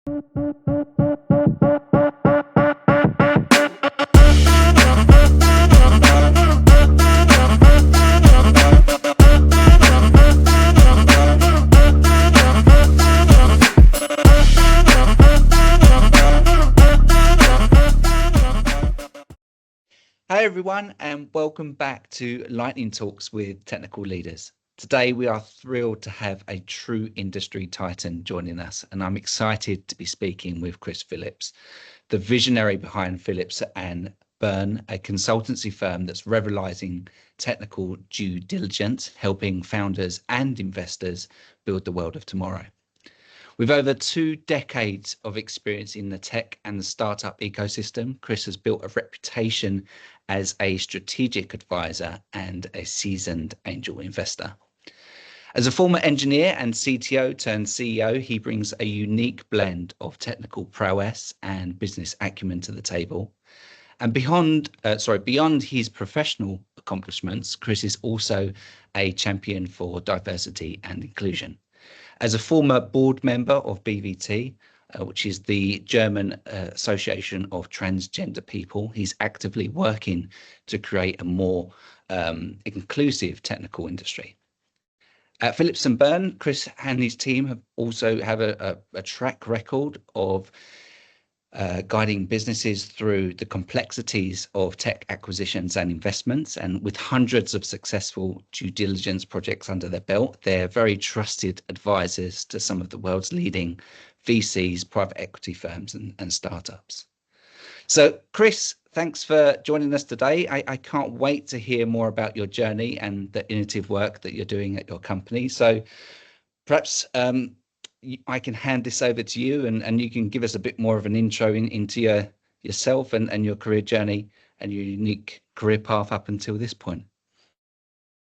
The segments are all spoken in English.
Hi everyone, and welcome back to Lightning Talks with Technical Leaders. Today we are thrilled to have a true industry titan joining us, and I'm excited to be speaking with Chris Philipps, the visionary behind Philipps Byrne, a consultancy firm that's revolutionizing technical due diligence, helping founders and investors build the world of tomorrow. With over 2 decades of experience in the tech and the startup ecosystem, Chris has built a reputation as a strategic advisor and a seasoned angel investor. As a former engineer and CTO-turned-CEO, he brings a unique blend of technical prowess and business acumen to the table. And beyond his professional accomplishments, Chris is also a champion for diversity and inclusion. As a former board member of BVT, which is the German Association of Transgender People, he's actively working to create a more inclusive technical industry. At Philipps Byrne, Chris and his team have a track record of guiding businesses through the complexities of tech acquisitions and investments, and with hundreds of successful due diligence projects under their belt, they're very trusted advisors to some of the world's leading VCs, private equity firms and startups. So Chris, thanks for joining us today. I can't wait to hear more about your journey and the innovative work that you're doing at your company. So perhaps I can hand this over to you, and you can give us a bit more of an intro into yourself and your career journey and your unique career path up until this point.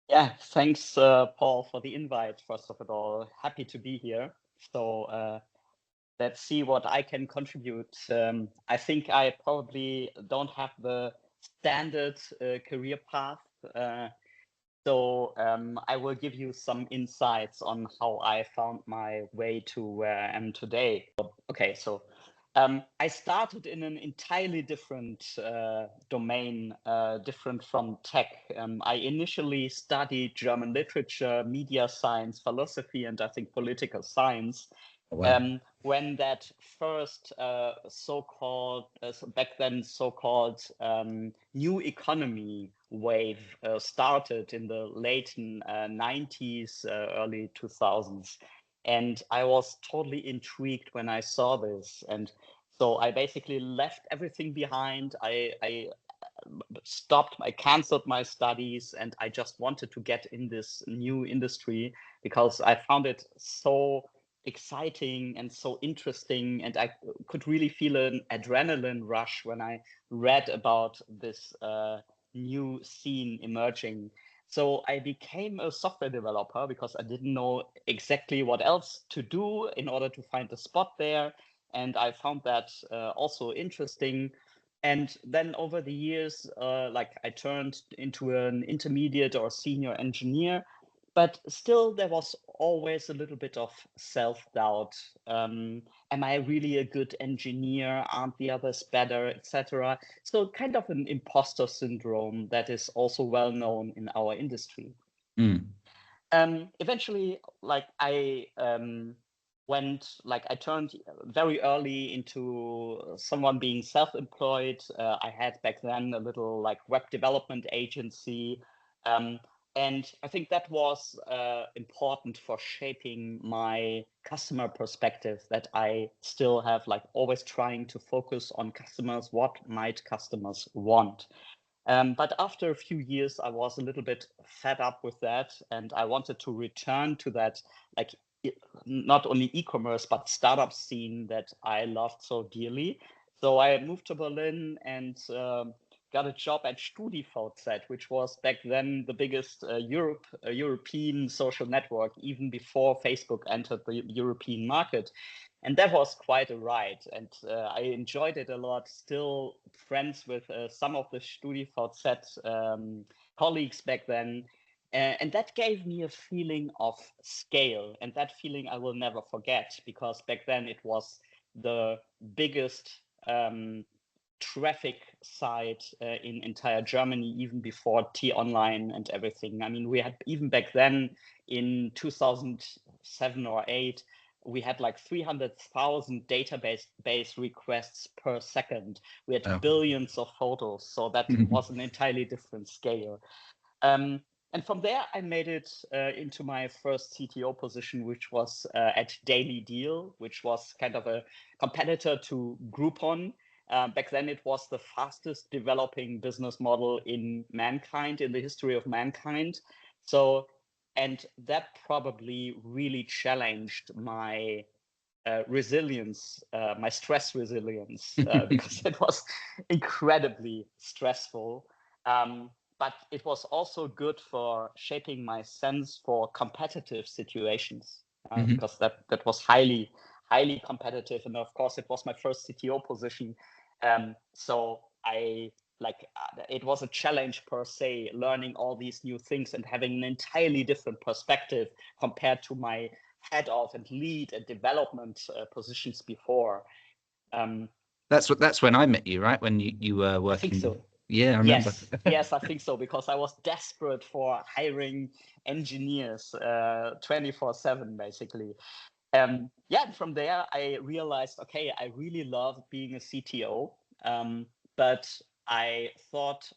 Yeah, thanks, Paul, for the invite. First of all, happy to be here. So let's see what I can contribute. I think I probably don't have the standard career path. So I will give you some insights on how I found my way to where I am today. Okay, so I started in an entirely different domain, different from tech. I initially studied German literature, media science, philosophy, and I think political science. Wow. When that first so-called, back then so-called new economy wave started in the late 90s, early 2000s. And I was totally intrigued when I saw this. And so I basically left everything behind. I canceled my studies, and I just wanted to get in this new industry because I found it so exciting and so interesting, and I could really feel an adrenaline rush when I read about this new scene emerging. So I became a software developer because I didn't know exactly what else to do in order to find a spot there, and I found that also interesting. And then over the years, I turned into an intermediate or senior engineer, but still there was always a little bit of self-doubt. Am I really a good engineer? Aren't the others better, etc.? So kind of an imposter syndrome that is also well known in our industry. Eventually, I turned very early into someone being self-employed. I had back then a little web development agency. And I think that was important for shaping my customer perspective, that I still have always trying to focus on customers. What might customers want? But after a few years, I was a little bit fed up with that, and I wanted to return to that, not only e-commerce, but startup scene that I loved so dearly. So I moved to Berlin and got a job at StudiVZ, which was back then the biggest European social network, even before Facebook entered the European market. And that was quite a ride, and I enjoyed it a lot. Still friends with some of the StudiVZ colleagues back then. And that gave me a feeling of scale, and that feeling I will never forget, because back then it was the biggest traffic site in entire Germany, even before T-Online and everything. I mean, we had, even back then in 2007 or 8, we had like 300,000 database requests per second. We had billions of photos, so that was an entirely different scale. And from there, I made it into my first CTO position, which was at DailyDeal, which was kind of a competitor to Groupon. Back then, it was the fastest developing business model in mankind, in the history of mankind. So, and that probably really challenged my resilience, my stress resilience, because it was incredibly stressful. But it was also good for shaping my sense for competitive situations, because that was highly competitive. And of course, it was my first CTO position. So it was a challenge per se, learning all these new things and having an entirely different perspective compared to my head of and lead and development positions before. That's when I met you, right? When you were working. I think so. Yeah, I remember. Yes, I think so, because I was desperate for hiring engineers 24/7, basically. And from there, I realized, okay, I really love being a CTO, but I thought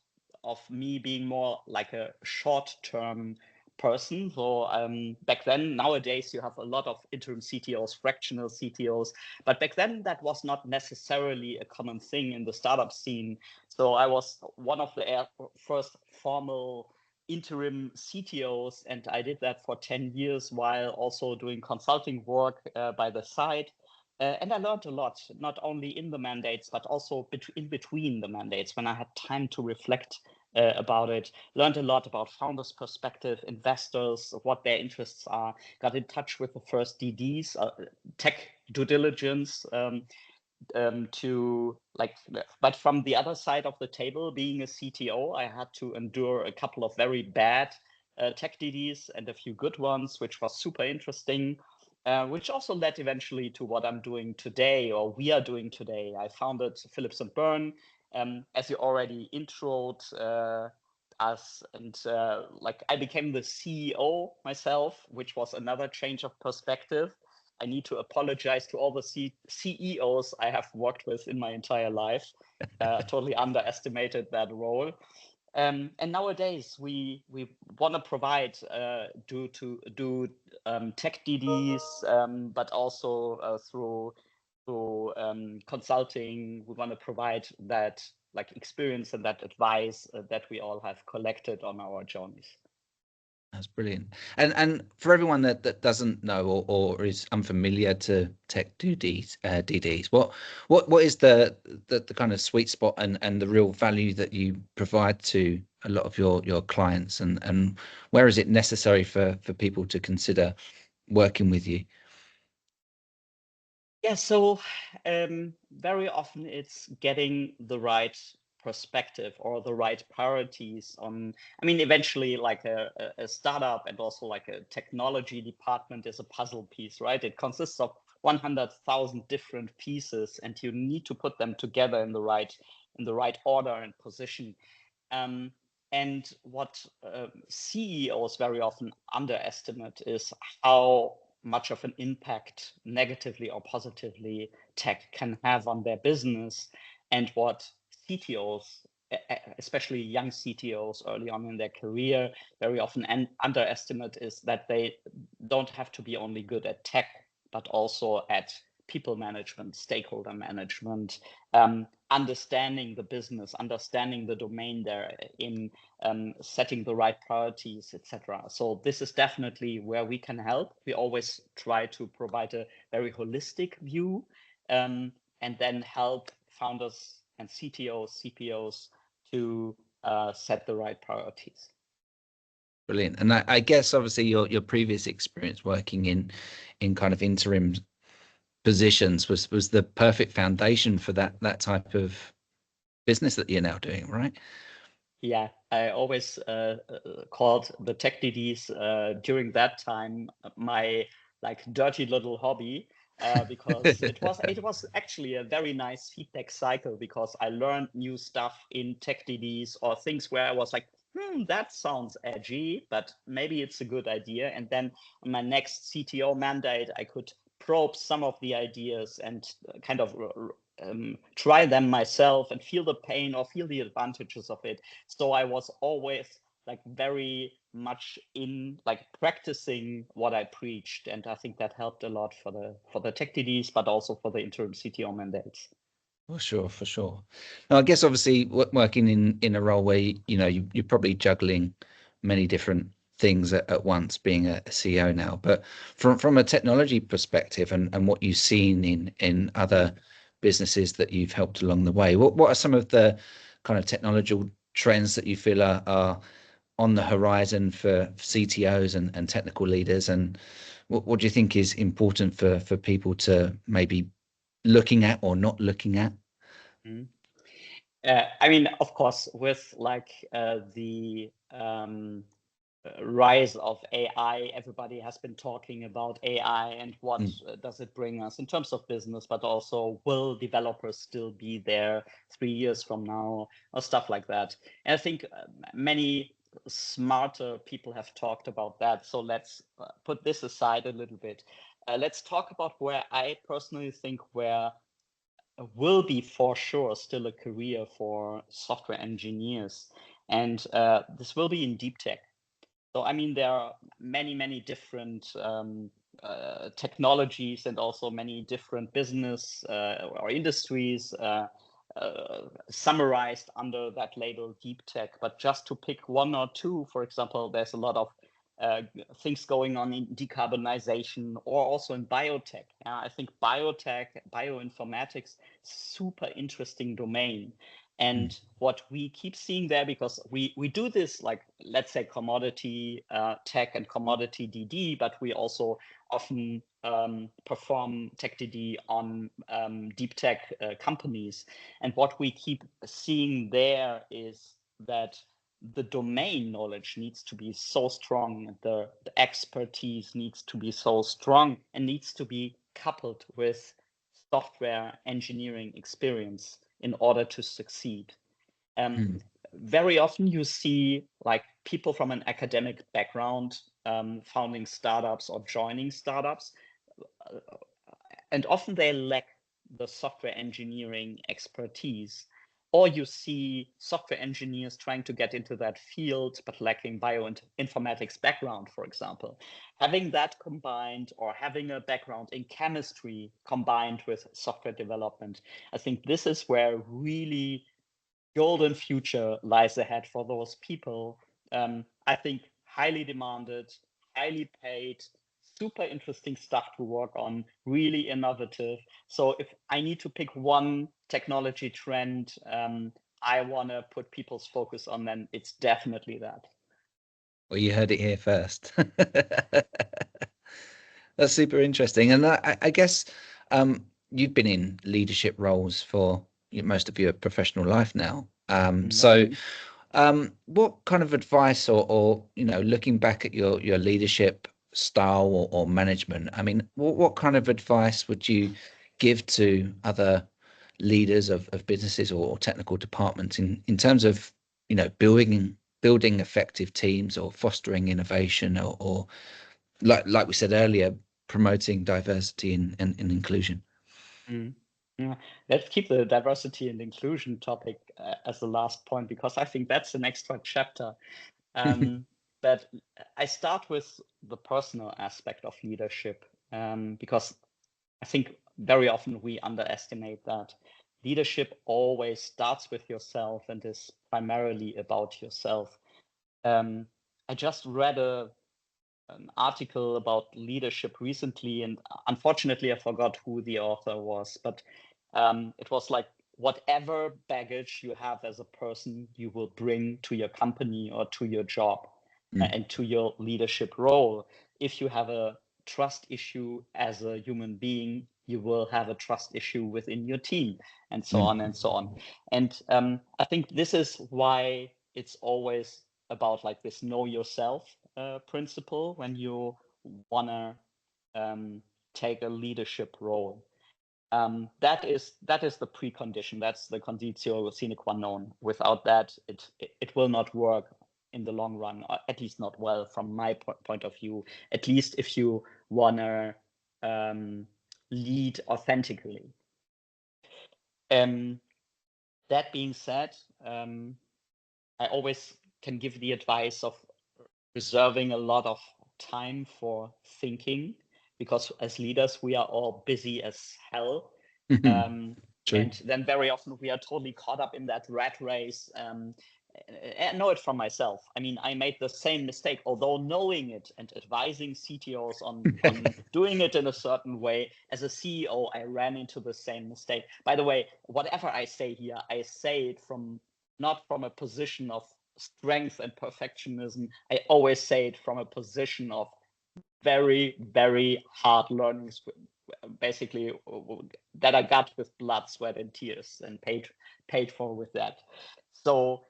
of me being more like a short-term person. So back then, nowadays, you have a lot of interim CTOs, fractional CTOs, but back then that was not necessarily a common thing in the startup scene. So I was one of the first formal interim CTOs, and I did that for 10 years while also doing consulting work by the side. And I learned a lot, not only in the mandates, but also in between the mandates, when I had time to reflect about it. Learned a lot about founders' perspective, investors, what their interests are. Got in touch with the first DDs, tech due diligence, but from the other side of the table, being a CTO, I had to endure a couple of very bad tech DDs and a few good ones, which was super interesting, which also led eventually to what I'm doing today, or we are doing today. I founded Philipps Byrne, as you already introed us, and I became the CEO myself, which was another change of perspective. I need to apologize to all the CEOs I have worked with in my entire life. Totally underestimated that role. And nowadays we want to provide do tech DDs, but also through consulting. We want to provide that experience and that advice that we all have collected on our journeys. That's brilliant. And for everyone that doesn't know or is unfamiliar to tech DDs, what is the kind of sweet spot and the real value that you provide to a lot of your clients, and where is it necessary for people to consider working with you? Yeah, so very often it's getting the right perspective or the right priorities on, I mean, eventually like a startup and also like a technology department is a puzzle piece, right? It consists of 100,000 different pieces, and you need to put them together in the right order and position. And what CEOs very often underestimate is how much of an impact, negatively or positively, tech can have on their business, and what CTOs, especially young CTOs early on in their career, very often underestimate is that they don't have to be only good at tech, but also at people management, stakeholder management, understanding the business, understanding the domain they're in, setting the right priorities, etc. So this is definitely where we can help. We always try to provide a very holistic view, and then help founders and CTOs, CPOs to set the right priorities. Brilliant. And I guess obviously your previous experience working in kind of interim positions was the perfect foundation for that type of business that you're now doing, right? Yeah, I always called the tech DDs during that time my dirty little hobby. because it was actually a very nice feedback cycle, because I learned new stuff in TechDDs or things where I was like, that sounds edgy, but maybe it's a good idea. And then on my next CTO mandate, I could probe some of the ideas and kind of try them myself and feel the pain or feel the advantages of it. So I was always like very much in like practicing what I preached, and I think that helped a lot for the TechDDs, but also for the interim CTO mandates. For sure, for sure. Now, I guess obviously working in a role where you're probably juggling many different things at once, being a CEO now. But from a technology perspective and what you've seen in other businesses that you've helped along the way, what are some of the kind of technological trends that you feel are on the horizon for CTOs and technical leaders, and what do you think is important for people to maybe looking at or not looking at? I mean, of course, with like the rise of AI, everybody has been talking about AI and what does it bring us in terms of business, but also will developers still be there 3 years from now, or stuff like that. And I think many smarter people have talked about that. So let's put this aside a little bit. Let's talk about where I personally think where will be for sure still a career for software engineers. And this will be in deep tech. So, I mean, there are many different technologies and also many different business or industries summarized under that label deep tech. But just to pick one or two, for example, there's a lot of things going on in decarbonization or also in biotech. I think biotech, bioinformatics, super interesting domain. And what we keep seeing there, because we do this, like, let's say commodity tech and commodity DD, but we also often perform tech DD on deep tech companies. And what we keep seeing there is that the domain knowledge needs to be so strong, the expertise needs to be so strong, and needs to be coupled with software engineering experience in order to succeed. Very often you see like people from an academic background founding startups or joining startups, and often they lack the software engineering expertise. Or you see software engineers trying to get into that field, but lacking bioinformatics background, for example. Having that combined, or having a background in chemistry combined with software development, I think this is where really golden future lies ahead for those people. I think highly demanded, highly paid, super interesting stuff to work on, really innovative. So if I need to pick one technology trend I want to put people's focus on, then it's definitely that. Well, you heard it here first. That's super interesting. And I guess you've been in leadership roles for most of your professional life now. So what kind of advice or looking back at your leadership style or management, I mean, what kind of advice would you give to other leaders of businesses or technical departments in terms of building effective teams or fostering innovation or like we said earlier, promoting diversity and inclusion? Yeah. Let's keep the diversity and inclusion topic as the last point, because I think that's an extra chapter. But I start with the personal aspect of leadership, because I think very often we underestimate that. Leadership always starts with yourself and is primarily about yourself. I just read an article about leadership recently, and unfortunately I forgot who the author was, but it was like, whatever baggage you have as a person, you will bring to your company or to your job and to your leadership role. If you have a trust issue as a human being, you will have a trust issue within your team, and so on and so on. And I think this is why it's always about like this know yourself principle when you wanna take a leadership role. That is the precondition. That's the conditio sine qua non. Without that, it will not work in the long run, or at least not well from my point of view. At least if you wanna lead authentically. That being said, I always can give the advice of reserving a lot of time for thinking, because as leaders, we are all busy as hell. True. And then very often we are totally caught up in that rat race. I know it from myself. I mean, I made the same mistake, although knowing it and advising CTOs on doing it in a certain way. As a CEO, I ran into the same mistake. By the way, whatever I say here, I say it not from a position of strength and perfectionism. I always say it from a position of very, very hard learning, basically, that I got with blood, sweat, and tears, and paid for with that. So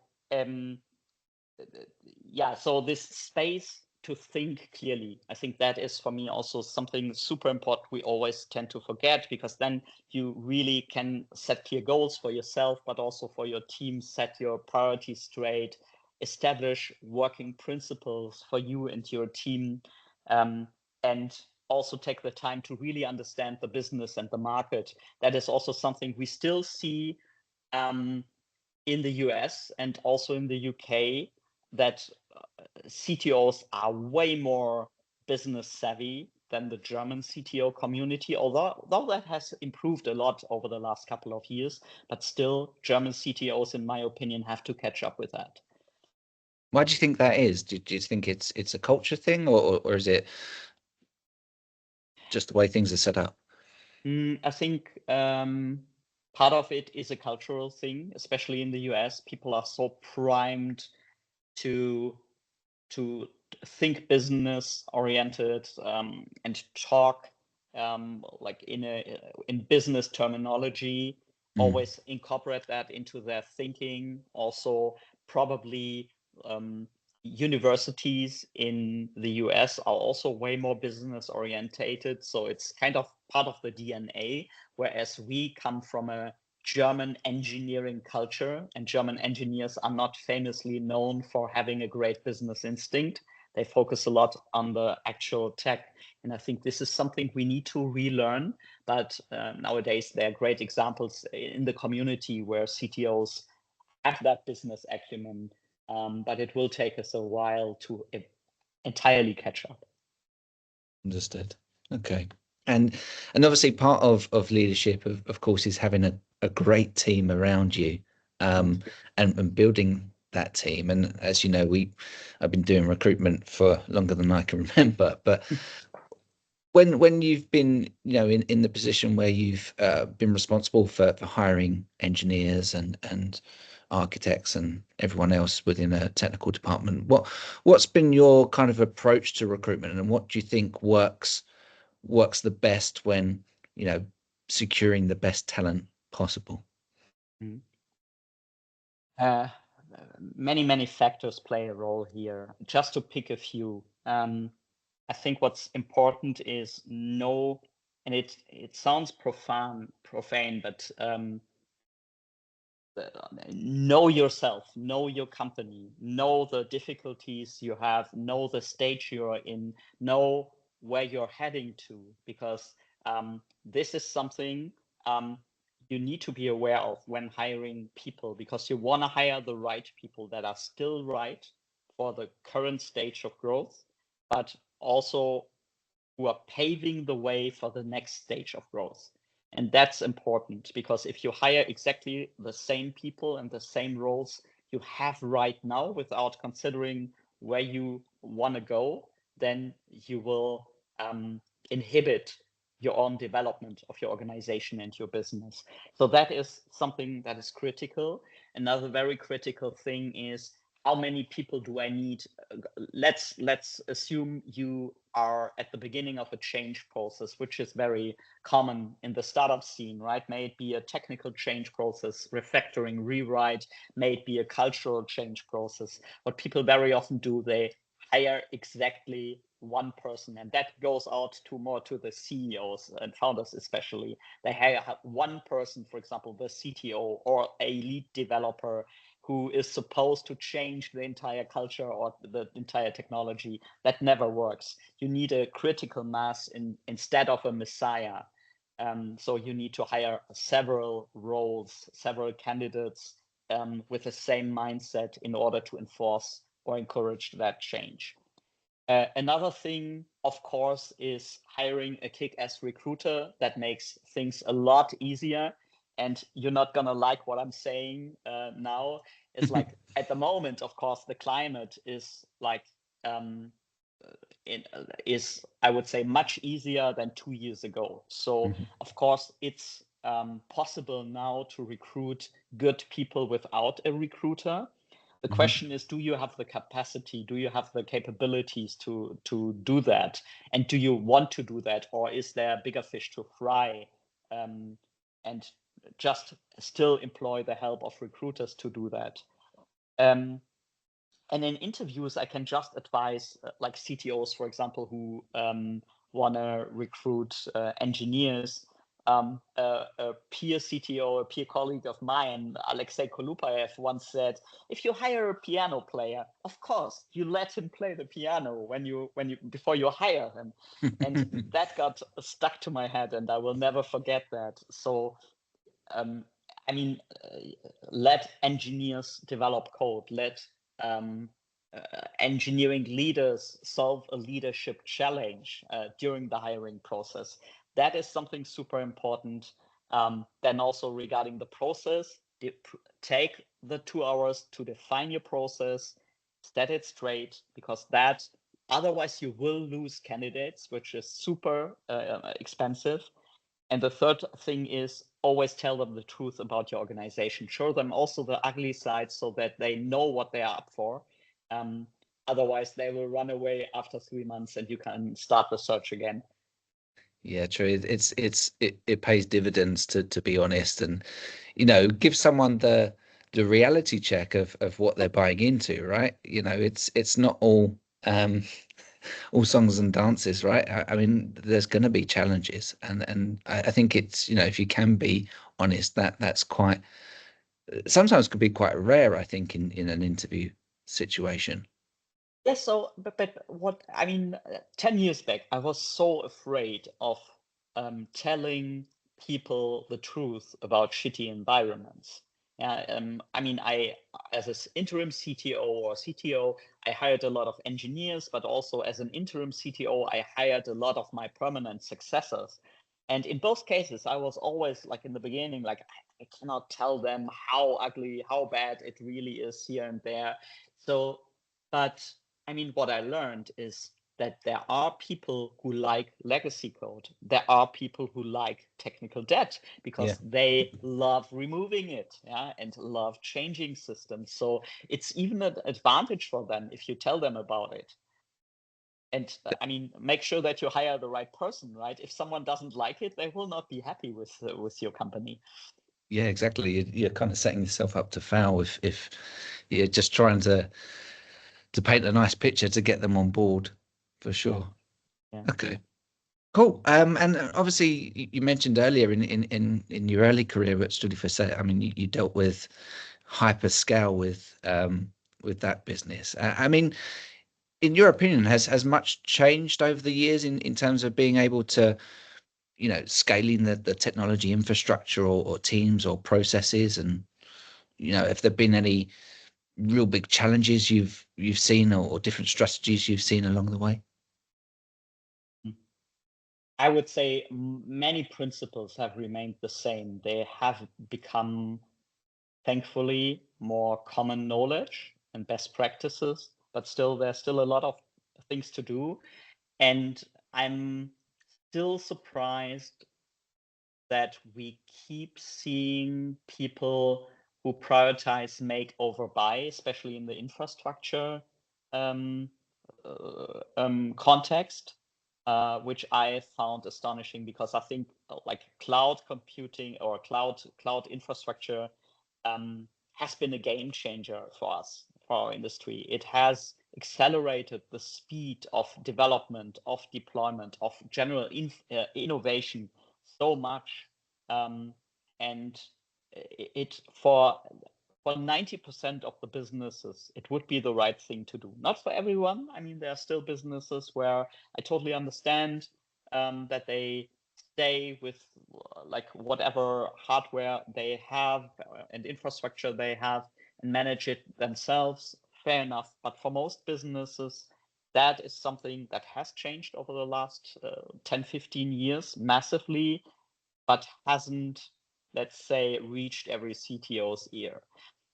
yeah, so this space to think clearly, I think that is for me also something super important we always tend to forget, because then you really can set clear goals for yourself, but also for your team, set your priorities straight, establish working principles for you and your team, and also take the time to really understand the business and the market. That is also something we still see in the US and also in the UK, that CTOs are way more business savvy than the German CTO community, although that has improved a lot over the last couple of years, but still German CTOs, in my opinion, have to catch up with that. Why do you think that is? Do you think it's a culture thing, or is it just the way things are set up? I think part of it is a cultural thing, especially in the US. People are so primed to think business oriented and talk like in business terminology, always incorporate that into their thinking. Also, probably universities in the US are also way more business orientated, so it's kind of part of the DNA, whereas we come from a German engineering culture, and German engineers are not famously known for having a great business instinct. They focus a lot on the actual tech, and I think this is something we need to relearn. But nowadays there are great examples in the community where CTOs have that business acumen, but it will take us a while to entirely catch up. Understood. Okay. And obviously part of leadership, of course, is having a great team around you, and building that team. And as you know, I've been doing recruitment for longer than I can remember. But when you've been, in the position where you've been responsible for hiring engineers and architects and everyone else within a technical department, what's been your kind of approach to recruitment, and what do you think works the best when securing the best talent possible? Many factors play a role here. Just to pick a few, I think what's important is know, and it sounds profane, but know yourself, know your company, know the difficulties you have, know the stage you're in, know where you're heading to, because this is something you need to be aware of when hiring people, because you want to hire the right people that are still right for the current stage of growth, but also who are paving the way for the next stage of growth. And that's important, because if you hire exactly the same people and the same roles you have right now without considering where you want to go, then you will inhibit your own development of your organization and your business. So that is something that is critical. Another very critical thing is, how many people do I need? Let's assume you are at the beginning of a change process, which is very common in the startup scene, right? May it be a technical change process, refactoring, rewrite, may it be a cultural change process. What people very often do, they hire exactly one person, and that goes out to more to the CEOs and founders especially. They have one person, for example, the CTO or a lead developer who is supposed to change the entire culture or the entire technology. That never works. You need a critical mass instead of a messiah. So you need to hire several roles, several candidates with the same mindset in order to enforce or encourage that change. Another thing, of course, is hiring a kick-ass recruiter. That makes things a lot easier. And you're not going to like what I'm saying now. It's like at the moment, of course, the climate is like, is, I would say, much easier than 2 years ago. So, of course, it's possible now to recruit good people without a recruiter. The question is, do you have the capacity? Do you have the capabilities to do that? And do you want to do that? Or is there a bigger fish to fry? And just still employ the help of recruiters to do that. And in interviews, I can just advise like CTOs, for example, who want to recruit engineers. A peer CTO, a peer colleague of mine, Alexei Kolupayev, once said, if you hire a piano player, of course you let him play the piano before you hire him. And that got stuck to my head, and I will never forget that. So I mean, let engineers develop code, let engineering leaders solve a leadership challenge during the hiring process. That is something super important. Then also regarding the process, take the 2 hours to define your process, set it straight, because that otherwise you will lose candidates, which is super expensive. And the third thing is always tell them the truth about your organization. Show them also the ugly side so that they know what they are up for. Otherwise, they will run away after 3 months and you can start the search again. Yeah, true. It pays dividends to be honest, and give someone the reality check of what they're buying into, right? It's not all songs and dances, right? I mean, there's going to be challenges, and I think it's if you can be honest, that's quite sometimes could be quite rare, I think, in an interview situation. Yeah, so but what I mean, 10 years back, I was so afraid of telling people the truth about shitty environments. I mean, as an interim CTO or CTO, I hired a lot of engineers, but also as an interim CTO, I hired a lot of my permanent successors. And in both cases, I was always like in the beginning, like I cannot tell them how ugly, how bad it really is here and there. So, but I mean, what I learned is that there are people who like legacy code. There are people who like technical debt because they love removing it, and love changing systems. So it's even an advantage for them if you tell them about it. And I mean, make sure that you hire the right person, right? If someone doesn't like it, they will not be happy with your company. Yeah, exactly. You're kind of setting yourself up to fail if you're just trying to paint a nice picture to get them on board, for sure. Yeah. Okay, cool. And obviously you mentioned earlier in your early career at StudiVZ, I mean, you dealt with hyperscale with that business. I mean, in your opinion, has much changed over the years in terms of being able to scaling the technology infrastructure or teams or processes, and if there've been any real big challenges you've seen or different strategies you've seen along the way? I would say many principles have remained the same. They have become, thankfully, more common knowledge and best practices, but still there's still a lot of things to do. And I'm still surprised that we keep seeing people who prioritize make over buy, especially in the infrastructure context, which I found astonishing because I think like cloud computing or cloud infrastructure has been a game changer for us, for our industry. It has accelerated the speed of development, of deployment, of general innovation so much. And it for 90% of the businesses, it would be the right thing to do. Not for everyone. I mean, there are still businesses where I totally understand that they stay with like whatever hardware they have and infrastructure they have and manage it themselves. Fair enough. But for most businesses, that is something that has changed over the last 10, 15 years massively, but hasn't, let's say, reached every CTO's ear.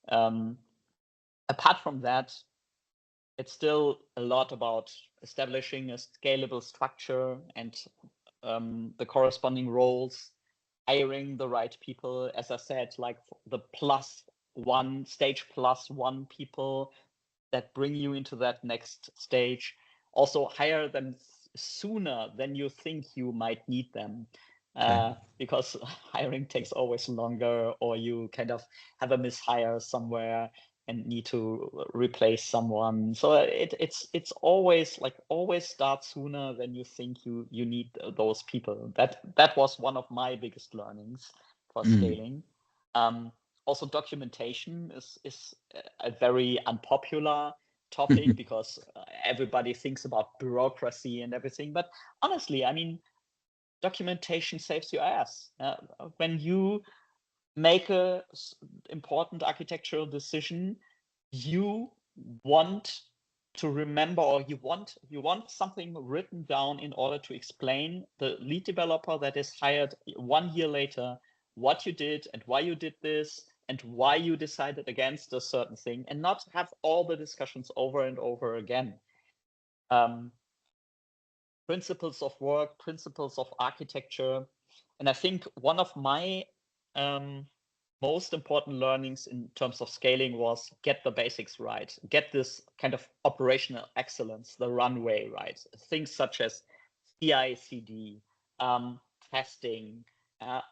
Apart from that, it's still a lot about establishing a scalable structure and the corresponding roles, hiring the right people. As I said, like the stage plus one people that bring you into that next stage. Also hire them sooner than you think you might need them. Because hiring takes always longer, or you kind of have a mishire somewhere and need to replace someone. So it's always start sooner than you think you need those people. That was one of my biggest learnings for scaling. Also, documentation is a very unpopular topic because everybody thinks about bureaucracy and everything. But honestly, I mean, documentation saves your ass. When you make a important architectural decision, you want to remember, or you want something written down in order to explain the lead developer that is hired 1 year later what you did and why you did this and why you decided against a certain thing, and not have all the discussions over and over again. Principles of work, principles of architecture. And I think one of my most important learnings in terms of scaling was get the basics right, get this kind of operational excellence, the runway right. Things such as CI/CD, testing,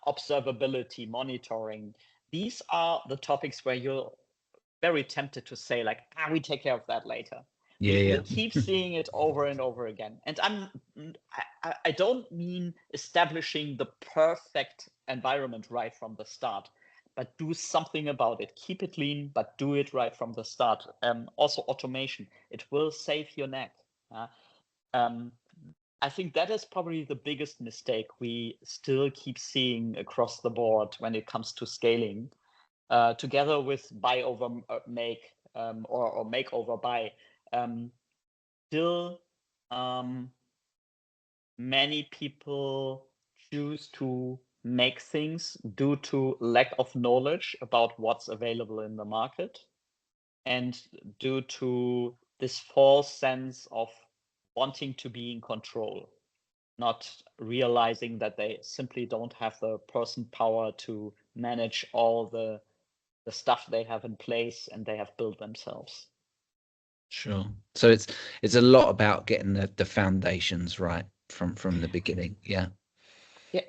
observability, monitoring. These are the topics where you're very tempted to say like, we take care of that later. We keep seeing it over and over again. And I don't mean establishing the perfect environment right from the start, but do something about it. Keep it lean, but do it right from the start. Also automation, it will save your neck. I think that is probably the biggest mistake we still keep seeing across the board when it comes to scaling, together with buy over make, or make over buy. Still, many people choose to make things due to lack of knowledge about what's available in the market, and due to this false sense of wanting to be in control, not realizing that they simply don't have the person power to manage all the stuff they have in place and they have built themselves. Sure. So it's a lot about getting the foundations right from the beginning. Yeah,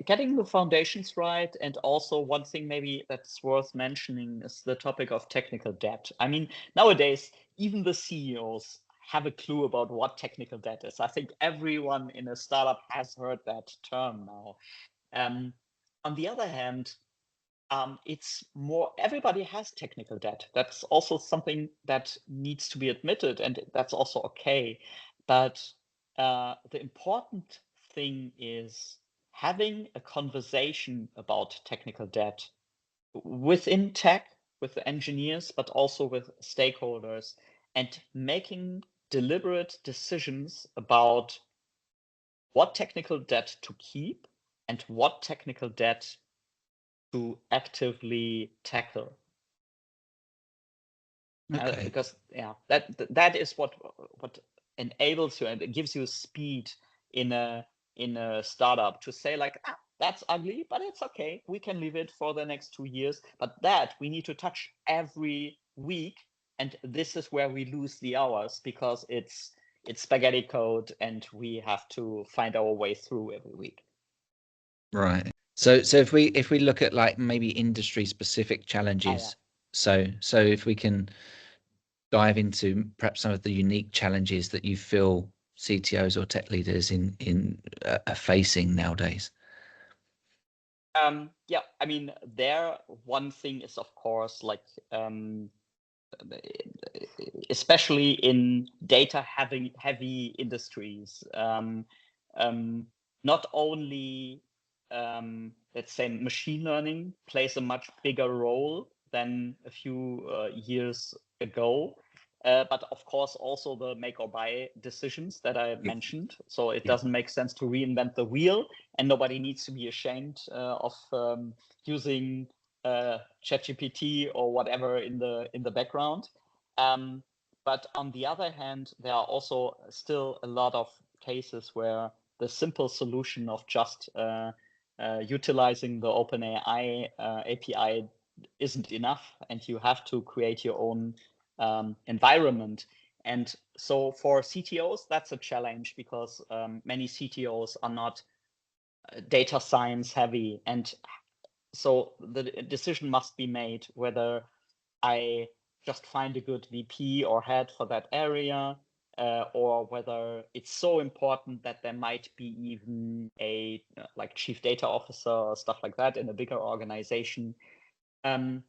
getting the foundations right. And also one thing maybe that's worth mentioning is the topic of technical debt. I mean, nowadays, even the CEOs have a clue about what technical debt is. I think everyone in a startup has heard that term now. On the other hand, it's more, everybody has technical debt. That's also something that needs to be admitted, and that's also okay. But the important thing is having a conversation about technical debt within tech, with the engineers, but also with stakeholders, and making deliberate decisions about what technical debt to keep and what technical debt to actively tackle. okay. Because that is what enables you, and it gives you speed in a startup to say like, that's ugly, but it's okay, we can leave it for the next 2 years, but that we need to touch every week, and this is where we lose the hours because it's spaghetti code and we have to find our way through every week. Right. So if we look at like maybe industry specific challenges, so if we can dive into perhaps some of the unique challenges that you feel CTOs or tech leaders are facing nowadays? Yeah, I mean, there one thing is, of course, like especially in data heavy industries, not only let's say machine learning plays a much bigger role than a few years ago. But of course, also the make or buy decisions that I mentioned. So it doesn't make sense to reinvent the wheel, and nobody needs to be ashamed of using ChatGPT or whatever in the background. But on the other hand, there are also still a lot of cases where the simple solution of just utilizing the OpenAI API isn't enough, and you have to create your own environment. And so for CTOs, that's a challenge because many CTOs are not data science heavy. And so the decision must be made whether I just find a good VP or head for that area, or whether it's so important that there might be even a like chief data officer or stuff like that in a bigger organization. And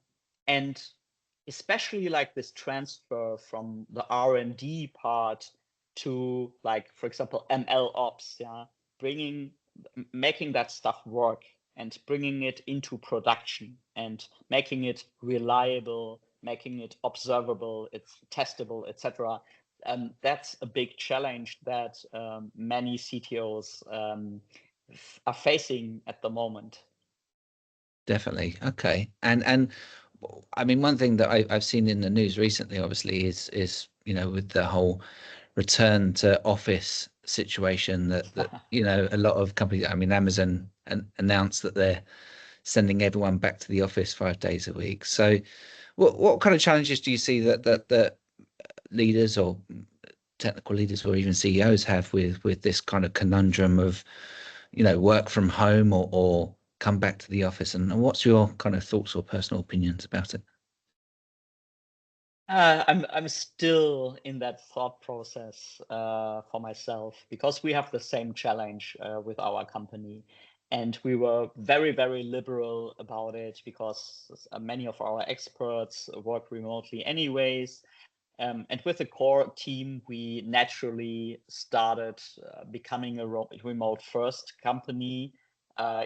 especially like this transfer from the R&D part to, like, for example, ML ops, yeah, making that stuff work and bringing it into production and making it reliable, making it observable, it's testable, etc. That's a big challenge that many CTOs are facing at the moment. Definitely. Okay. And I mean, one thing that I've seen in the news recently, obviously, is with the whole return to office situation that a lot of companies, I mean, Amazon announced that they're sending everyone back to the office 5 days a week. So, what kind of challenges do you see that leaders or technical leaders or even CEOs have with this kind of conundrum of work from home or come back to the office, and what's your kind of thoughts or personal opinions about it? I'm still in that thought process for myself, because we have the same challenge with our company, and we were very, very liberal about it because many of our experts work remotely anyways. And with the core team, we naturally started becoming a remote first company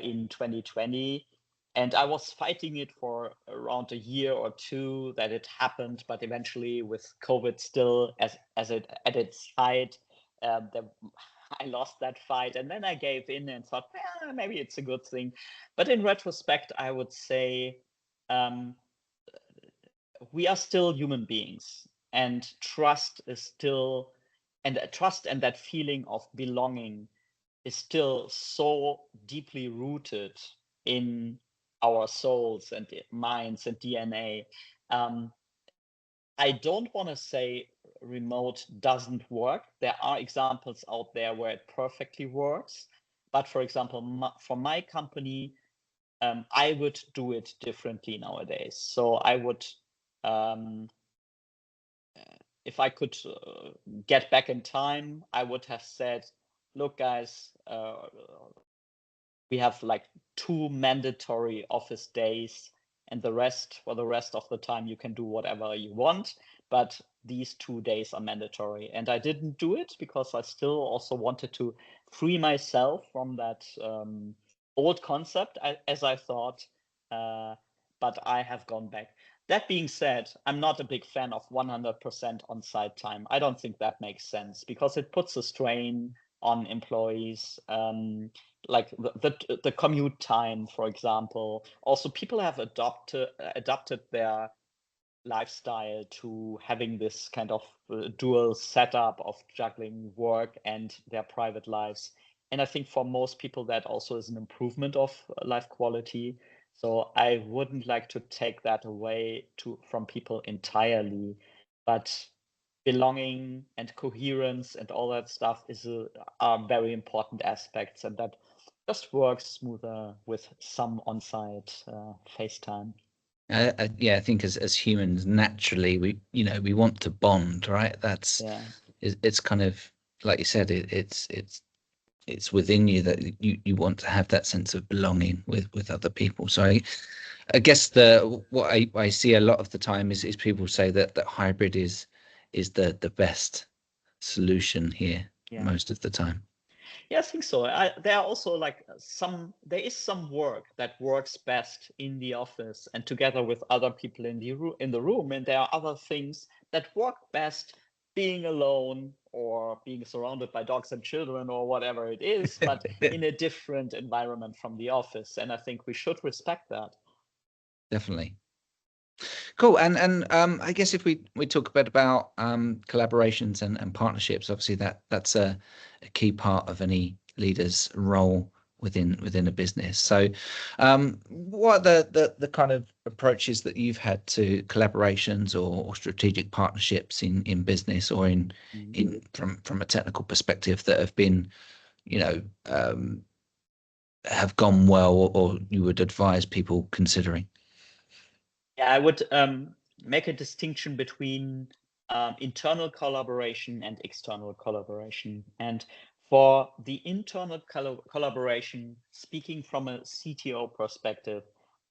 in 2020. And I was fighting it for around a year or two that it happened, but eventually, with COVID still as it at its height, I lost that fight, and then I gave in and thought, maybe it's a good thing. But in retrospect, I would say we are still human beings, and trust is still, and trust and that feeling of belonging is still so deeply rooted in our souls and minds and DNA. I don't want to say remote doesn't work. There are examples out there where it perfectly works. But for example, for my company, I would do it differently nowadays. So I would, if I could get back in time, I would have said, look, guys, we have like 2 mandatory office days, and the rest, for the rest of the time, you can do whatever you want. But these 2 days are mandatory. And I didn't do it because I still also wanted to free myself from that old concept, as I thought. But I have gone back. That being said, I'm not a big fan of 100% on-site time. I don't think that makes sense because it puts a strain on employees, like the commute time, for example. Also, people have adopted their lifestyle to having this kind of dual setup of juggling work and their private lives. And I think for most people that also is an improvement of life quality. So I wouldn't like to take that away from people entirely, but belonging and coherence and all that stuff are very important aspects, and that just works smoother with some on-site FaceTime. Yeah, I think as humans, naturally, we want to bond, right? It's kind of like you said, it's within you that you want to have that sense of belonging with other people. So I guess what I see a lot of the time is people say that hybrid is the best solution here most of the time. Yeah, I think so. There are also like there is some work that works best in the office and together with other people in the room, and there are other things that work best being alone or being surrounded by dogs and children or whatever it is, but in a different environment from the office. And I think we should respect that. Definitely. Cool. And I guess if we talk a bit about collaborations and partnerships, obviously that's a key part of any leader's role within a business. So what are the kind of approaches that you've had to collaborations or strategic partnerships in business or in from a technical perspective that have been, have gone well, or you would advise people considering? Yeah, I would make a distinction between internal collaboration and external collaboration. And for the internal collaboration, speaking from a CTO perspective,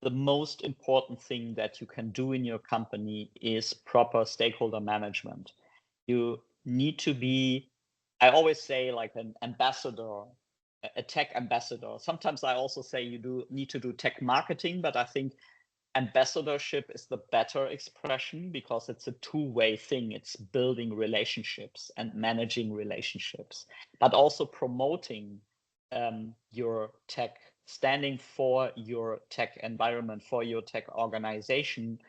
the most important thing that you can do in your company is proper stakeholder management. You need to be, I always say, like an ambassador, a tech ambassador. Sometimes I also say you need to do tech marketing, but I think ambassadorship is the better expression because it's a two-way thing. It's building relationships and managing relationships, but also promoting your tech, standing for your tech environment, for your tech organization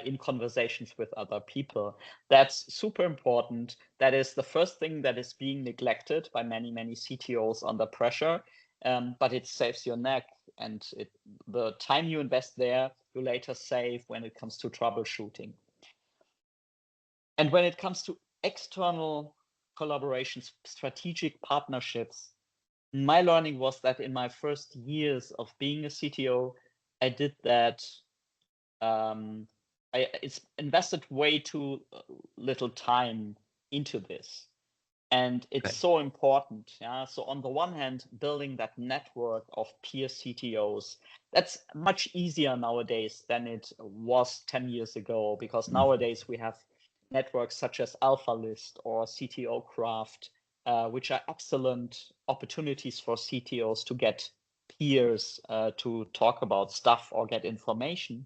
in conversations with other people. That's super important. That is the first thing that is being neglected by many CTOs under pressure, but it saves your neck. And the time you invest there, you later save when it comes to troubleshooting. And when it comes to external collaborations, strategic partnerships, my learning was that in my first years of being a CTO, I did that. It's invested way too little time into this. And it's so important. Yeah. So on the one hand, building that network of peer CTOs, that's much easier nowadays than it was 10 years ago, because nowadays we have networks such as AlphaList or CTO Craft, which are excellent opportunities for CTOs to get peers to talk about stuff or get information.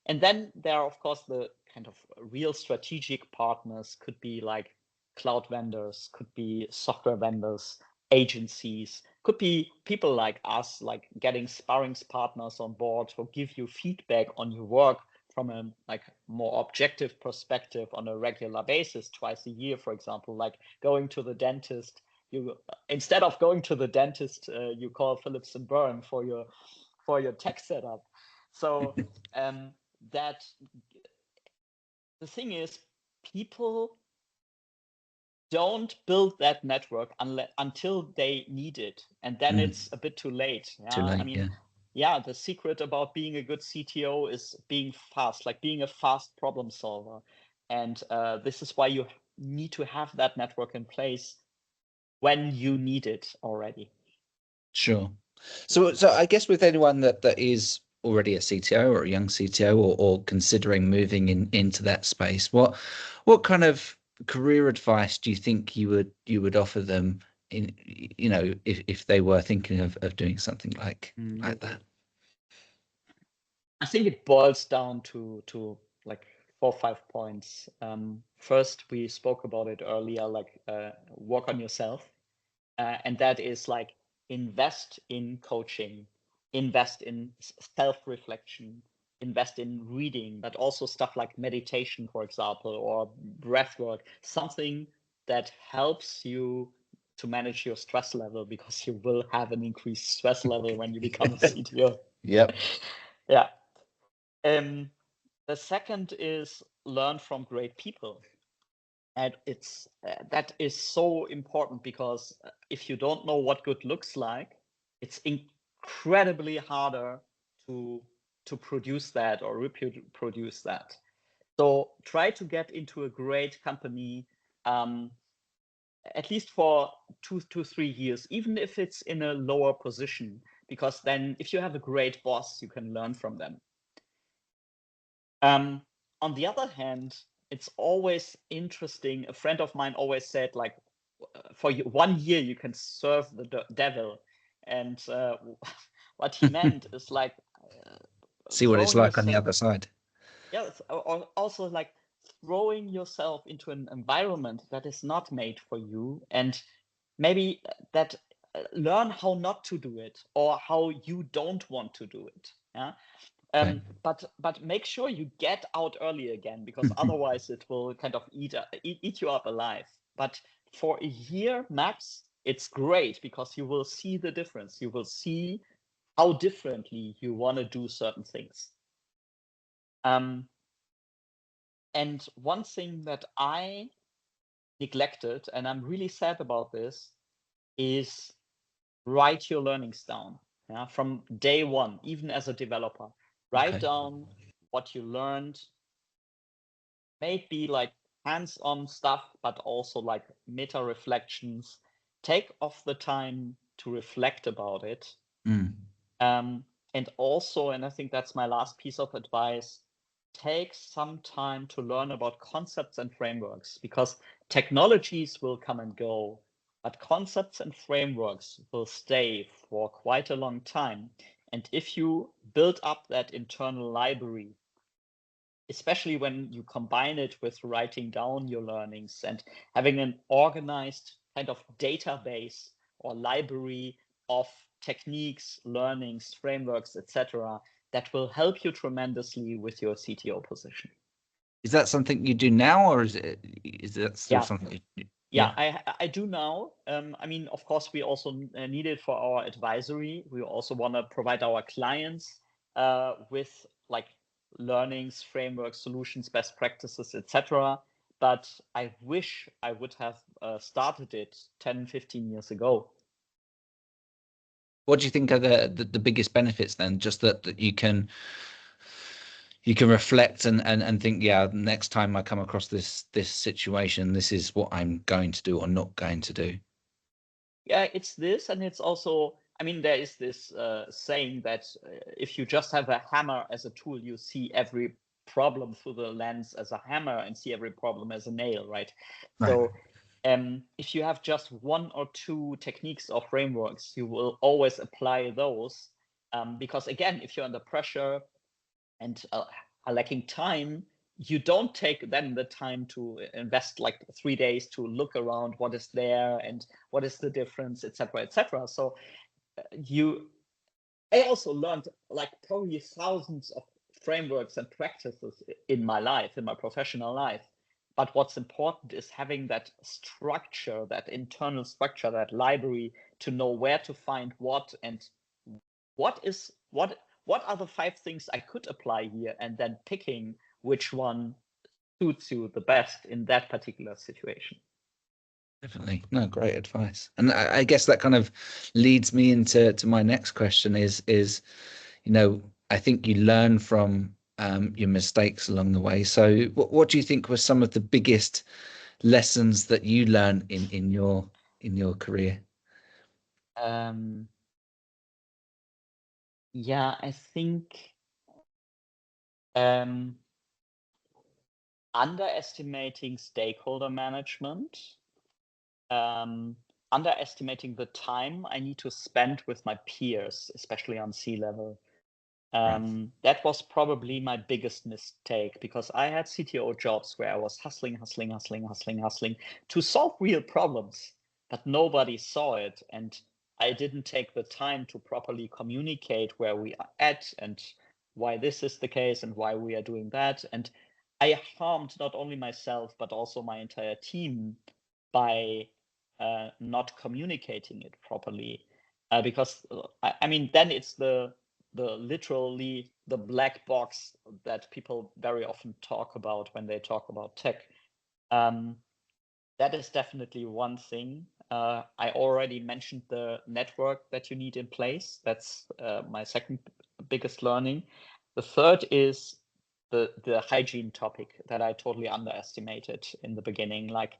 And then there are, of course, the kind of real strategic partners, could be like cloud vendors, could be software vendors, agencies, could be people like us, like getting sparring partners on board who give you feedback on your work from a like more objective perspective on a regular basis, twice a year, for example, like going to the dentist. You instead of going to the dentist, you call Philipps Byrne for your tech setup. So that the thing is, people don't build that network until they need it, and then it's a bit too late. Too late, I mean, the secret about being a good CTO is being fast, like being a fast problem solver, and this is why you need to have that network in place when you need it already. Sure. So I guess with anyone that is already a CTO or a young CTO or considering moving into that space, what kind of career advice do you think you would offer them in, if they were thinking of doing something like that? I think it boils down to like 4 or 5 points. First, we spoke about it earlier, like work on yourself. And that is like invest in coaching, invest in self-reflection, invest in reading, but also stuff like meditation, for example, or breath work, something that helps you to manage your stress level, because you will have an increased stress level when you become a CTO. Yep. Yeah. The second is learn from great people. And it's that is so important, because if you don't know what good looks like, it's incredibly harder to to produce that or reproduce that. So try to get into a great company, at least for 2 to 3 years, even if it's in a lower position, because then if you have a great boss, you can learn from them. On the other hand, it's always interesting. A friend of mine always said, like, for 1 year you can serve the devil, and what he meant is like see what it's like on the other side. Yeah, also like throwing yourself into an environment that is not made for you, and maybe that learn how not to do it or how you don't want to do it. Yeah. Okay. But make sure you get out early again, because otherwise it will kind of eat you up alive. But for a year max, it's great because you will see the difference. You will see how differently you want to do certain things. And one thing that I neglected, and I'm really sad about this, is write your learnings down. Yeah, from day one, even as a developer, write down what you learned. Maybe like hands-on stuff, but also like meta reflections. Take off the time to reflect about it. And also, and I think that's my last piece of advice, take some time to learn about concepts and frameworks, because technologies will come and go, but concepts and frameworks will stay for quite a long time. And if you build up that internal library, especially when you combine it with writing down your learnings and having an organized kind of database or library of techniques, learnings, frameworks, etc., that will help you tremendously with your CTO position. Is that something you do now, or is that still something I do now. I mean, of course, we also need it for our advisory. We also want to provide our clients with like learnings, frameworks, solutions, best practices, etc. But I wish I would have started it 10, 15 years ago. What do you think are the biggest benefits then? Just that you can reflect and think, yeah, next time I come across this situation, this is what I'm going to do or not going to do. Yeah, it's this, and it's also, I mean, there is this saying that if you just have a hammer as a tool, you see every problem through the lens as a hammer and see every problem as a nail, right? So if you have just 1 or 2 techniques or frameworks, you will always apply those, because again, if you're under pressure and are lacking time, you don't take then the time to invest like 3 days to look around what is there and what is the difference, etc., etc. So I also learned like probably thousands of frameworks and practices in my life, in my professional life. But what's important is having that structure, that internal structure, that library, to know where to find what and what are the 5 things I could apply here, and then picking which one suits you the best in that particular situation. Definitely. No, great advice. And I guess that kind of leads me into my next question is, I think you learn from your mistakes along the way. So what do you think were some of the biggest lessons that you learned in your career? Yeah, I think underestimating stakeholder management, underestimating the time I need to spend with my peers, especially on C-level. That was probably my biggest mistake, because I had CTO jobs where I was hustling to solve real problems, but nobody saw it. And I didn't take the time to properly communicate where we are at and why this is the case and why we are doing that. And I harmed not only myself, but also my entire team by not communicating it properly. Because I mean, then it's literally the black box that people very often talk about when they talk about tech. That is definitely one thing. I already mentioned the network that you need in place. That's my second biggest learning. The third is the hygiene topic that I totally underestimated in the beginning. Like,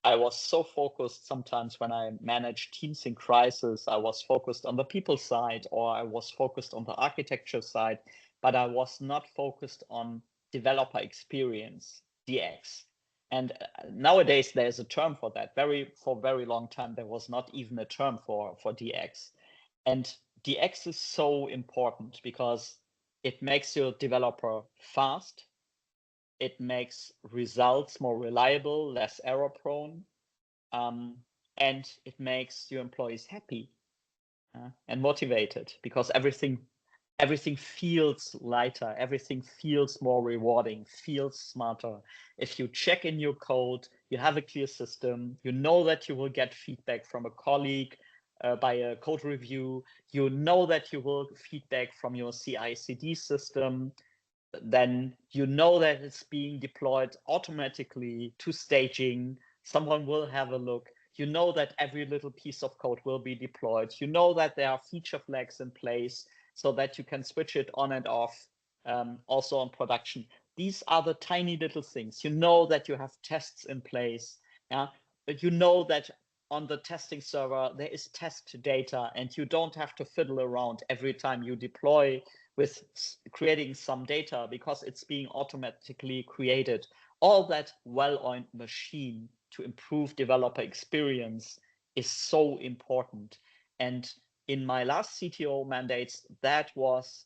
I was so focused sometimes when I managed teams in crisis, I was focused on the people side, or I was focused on the architecture side, but I was not focused on developer experience, DX. And nowadays there's a term for that. For a very long time, there was not even a term for DX. And DX is so important because it makes your developer fast. It makes results more reliable, less error prone, and it makes your employees happy and motivated, because everything feels lighter, everything feels more rewarding, feels smarter. If you check in your code, you have a clear system, you know that you will get feedback from a colleague by a code review, you know that you will feedback from your CI/CD system, then you know that it's being deployed automatically to staging. Someone will have a look. You know that every little piece of code will be deployed. You know that there are feature flags in place so that you can switch it on and off, also on production. These are the tiny little things. You know that you have tests in place, yeah? But you know that on the testing server, there is test data, and you don't have to fiddle around every time you deploy with creating some data, because it's being automatically created. All that well-oiled machine to improve developer experience is so important. And in my last CTO mandates, that was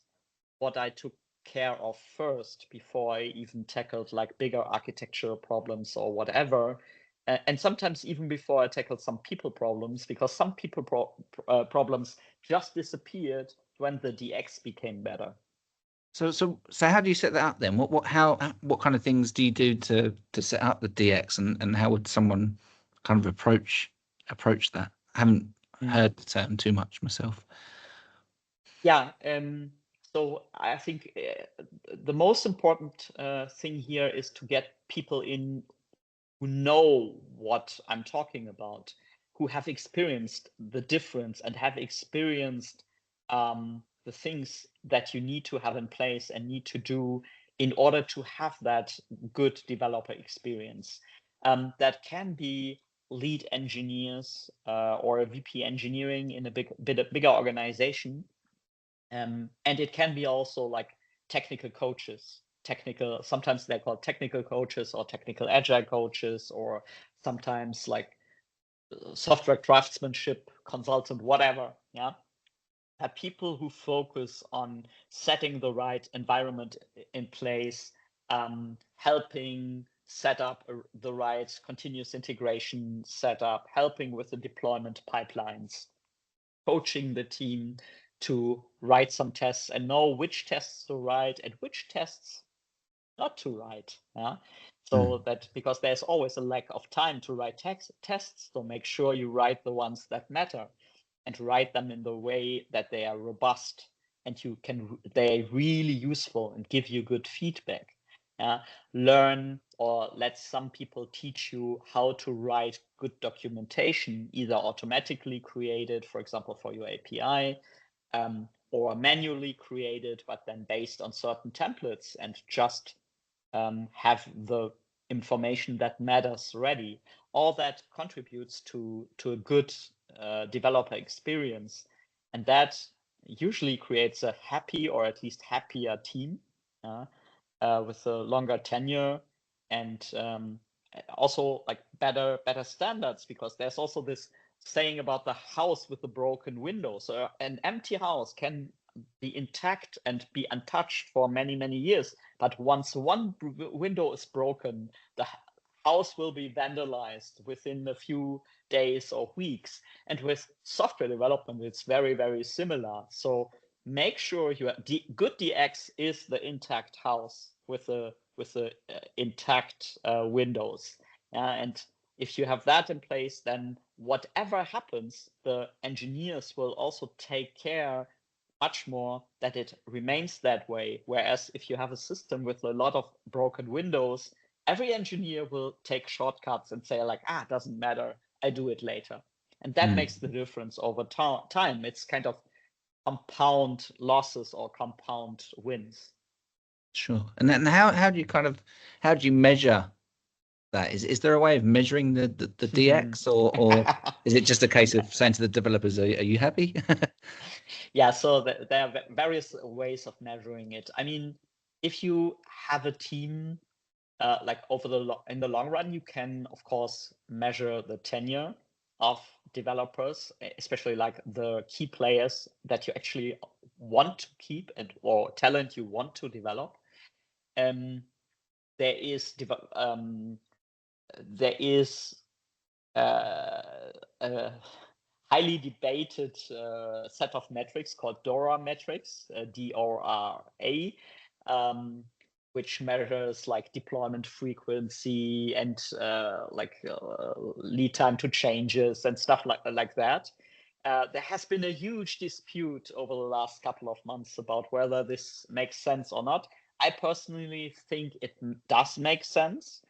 what I took care of first before I even tackled like bigger architectural problems or whatever. And sometimes even before I tackled some people problems, because some people problems just disappeared when the DX became better. So how do you set that up then? What kind of things do you do to set up the DX, and how would someone kind of approach that? I haven't heard the term too much myself. Yeah. So I think the most important thing here is to get people in who know what I'm talking about, who have experienced the difference and have experienced the things that you need to have in place and need to do in order to have that good developer experience. That can be lead engineers or a VP engineering in a bigger organization. And it can be also like technical coaches, sometimes they're called technical coaches or technical agile coaches, or sometimes like software craftsmanship consultant, whatever. Yeah. People who focus on setting the right environment in place, helping set up the right continuous integration setup, helping with the deployment pipelines, coaching the team to write some tests and know which tests to write and which tests not to write. Yeah. So that, because there's always a lack of time to write tests, so make sure you write the ones that matter and write them in the way that they are robust and they're really useful and give you good feedback. Learn or let some people teach you how to write good documentation, either automatically created, for example, for your API, or manually created, but then based on certain templates, and just have the information that matters ready. All that contributes to a good developer experience, and that usually creates a happy, or at least happier team with a longer tenure, and also like better standards, because there's also this saying about the house with the broken window. So an empty house can be intact and be untouched for many years, but once one window is broken, the house will be vandalized within a few days or weeks. And with software development, it's very similar. So make sure good DX is the intact house with the intact windows. And if you have that in place, then whatever happens, the engineers will also take care much more that it remains that way. Whereas if you have a system with a lot of broken windows, every engineer will take shortcuts and say like, doesn't matter, I do it later. And that makes the difference over time. It's kind of compound losses or compound wins. Sure. And then how do you measure that? Is there a way of measuring the DX, or is it just a case of saying to the developers, are you happy? Yeah, so there are various ways of measuring it. I mean, if you have a team, like in the long run, you can of course measure the tenure of developers, especially like the key players that you actually want to keep or talent you want to develop. There is a highly debated set of metrics called DORA metrics, DORA, which measures like deployment frequency and lead time to changes and stuff like that. There has been a huge dispute over the last couple of months about whether this makes sense or not. I personally think it does make sense.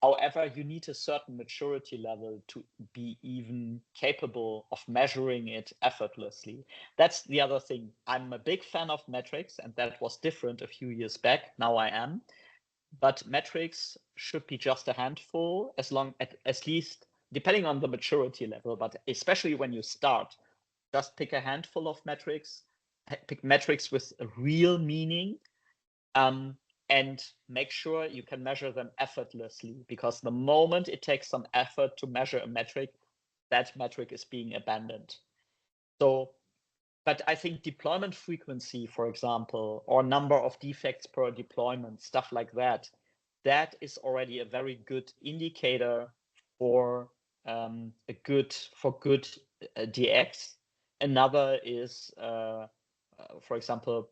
However, you need a certain maturity level to be even capable of measuring it effortlessly. That's the other thing. I'm a big fan of metrics, and that was different a few years back. Now I am. But metrics should be just a handful, at least depending on the maturity level, but especially when you start, just pick a handful of metrics, pick metrics with a real meaning, and make sure you can measure them effortlessly, because the moment it takes some effort to measure a metric, that metric is being abandoned. So, but I think deployment frequency, for example, or number of defects per deployment, stuff like that, that is already a very good indicator for good DX. Another is, for example,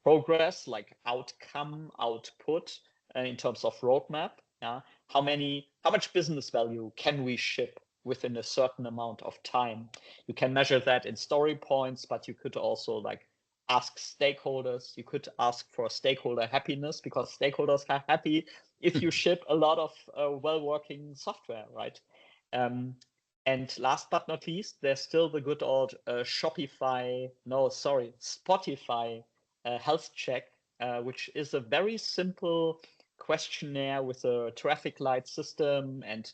progress, like outcome, output in terms of roadmap. Yeah, how much business value can we ship within a certain amount of time? You can measure that in story points, but you could also like ask stakeholders. You could ask for stakeholder happiness, because stakeholders are happy if you ship a lot of well-working software, right? And last but not least, there's still the good old Spotify health check, which is a very simple questionnaire with a traffic light system and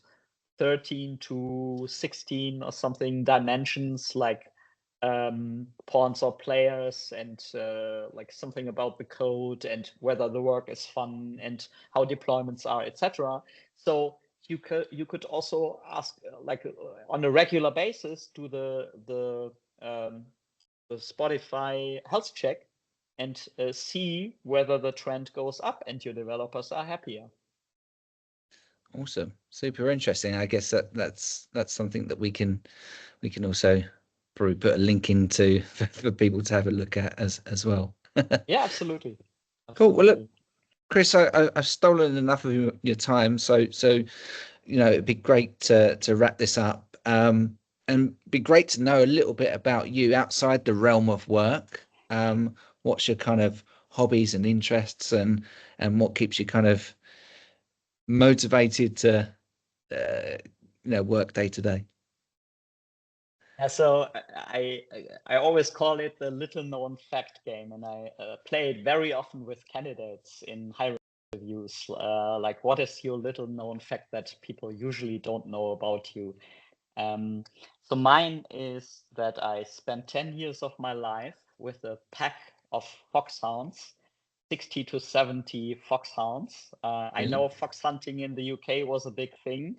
13 to 16 or something dimensions, like pawns or players, and like something about the code and whether the work is fun and how deployments are, etc. So you could also ask on a regular basis, do the Spotify health check and see whether the trend goes up and your developers are happier. Awesome, super interesting. I guess that's something that we can also probably put a link into for people to have a look at as well. Yeah, absolutely. Cool. Well, look, Chris, I've stolen enough of your time, so it'd be great to wrap this up, and be great to know a little bit about you outside the realm of work. What's your kind of hobbies and interests, and what keeps you kind of motivated to work day to day? Yeah, so I always call it the little known fact game, and I play it very often with candidates in hiring reviews. Like, what is your little known fact that people usually don't know about you? So mine is that I spent 10 years of my life with a pack of foxhounds, 60 to 70 foxhounds. I know fox hunting in the UK was a big thing.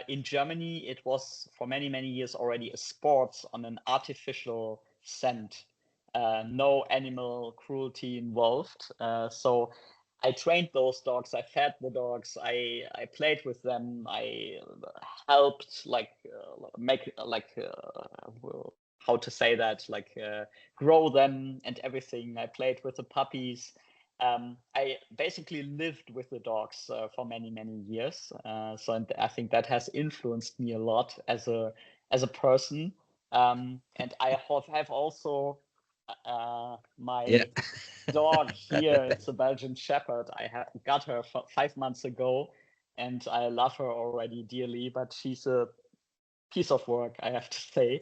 In Germany, it was for many, many years already a sport on an artificial scent. No animal cruelty involved. So I trained those dogs. I fed the dogs. I played with them. I helped make how to say that, grow them and everything. I played with the puppies. I basically lived with the dogs for many, many years. So I think that has influenced me a lot as a person. And I have also my dog here. It's a Belgian Shepherd. I got her 5 months ago, and I love her already dearly. But she's a piece of work, I have to say.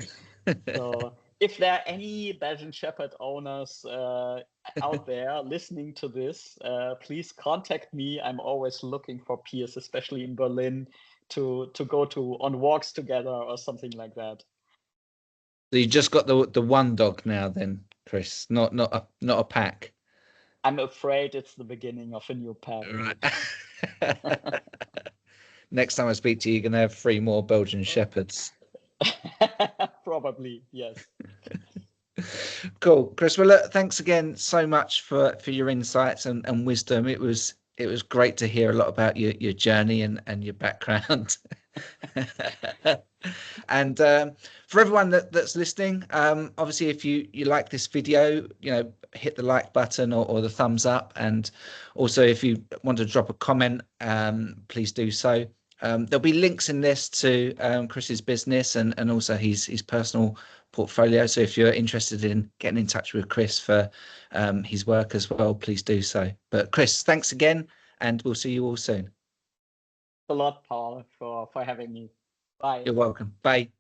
So if there are any Belgian Shepherd owners out there listening to this, please contact me. I'm always looking for peers, especially in Berlin, to go on walks together or something like that. So you just got the one dog now, then, Chris? Not a pack. I'm afraid it's the beginning of a new pack. Right. Next time I speak to you, you're going to have 3 more Belgian Shepherds. Probably, yes. Cool, Chris. Well, look, thanks again so much for your insights and wisdom. It was great to hear a lot about your journey and your background. And for everyone that's listening, obviously, if you like this video, hit the like button or the thumbs up. And also, if you want to drop a comment, please do so. There'll be links in this to Chris's business and also his personal portfolio. So if you're interested in getting in touch with Chris for his work as well, please do so. But Chris, thanks again, and we'll see you all soon. Thanks a lot, Paul, for having me. Bye. You're welcome. Bye.